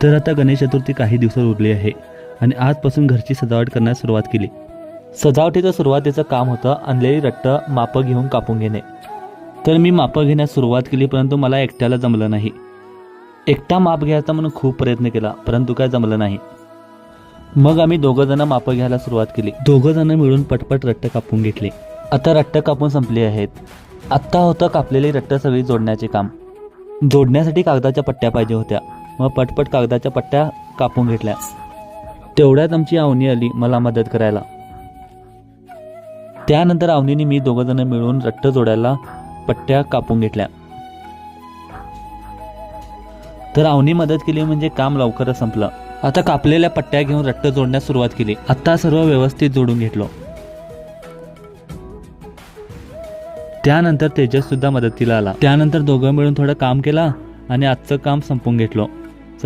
तर आता गणेश चतुर्थी काही दिवसात उरली आहे आणि आजपासून घरची सजावट करण्यास सुरुवात केली। सजावटीचं सुरुवातीचं काम होतं आणलेली रट्ट मापं घेऊन कापून घेणे। तर मी मापं घेण्यास सुरुवात केली, परंतु मला एकट्याला जमलं नाही। एकटा माप घ्यायचा म्हणून खूप प्रयत्न केला, परंतु काय जमलं नाही। मग आम्ही दोघं जण मापं घ्यायला सुरुवात केली। दोघं जण मिळून पटपट रट्ट कापून घेतली। आता रट्ट कापून संपली आहेत। आत्ता होतं कापलेली रट्ट सगळी जोडण्याचे काम। जोडण्यासाठी कागदाच्या पट्ट्या पाहिजे होत्या, मग पटपट कागदाच्या पट्ट्या कापून घेतल्या। तेवढ्यात आमची अवनी आली मला मदत करायला। त्यानंतर अवनीने मी दोघं जण मिळून रट्ट जोडायला पट्ट्या कापून घेतल्या। तर अवनी मदत केली म्हणजे काम लवकरच संपलं। आता कापलेल्या पट्ट्या घेऊन रट्ट जोडण्यास सुरुवात केली। आता सर्व व्यवस्थित जोडून घेतलो। त्यानंतर तेजस सुद्धा मदतीला आला। त्यानंतर दोघं मिळून थोडं काम केलं आणि आजचं काम संपवून घेतलो।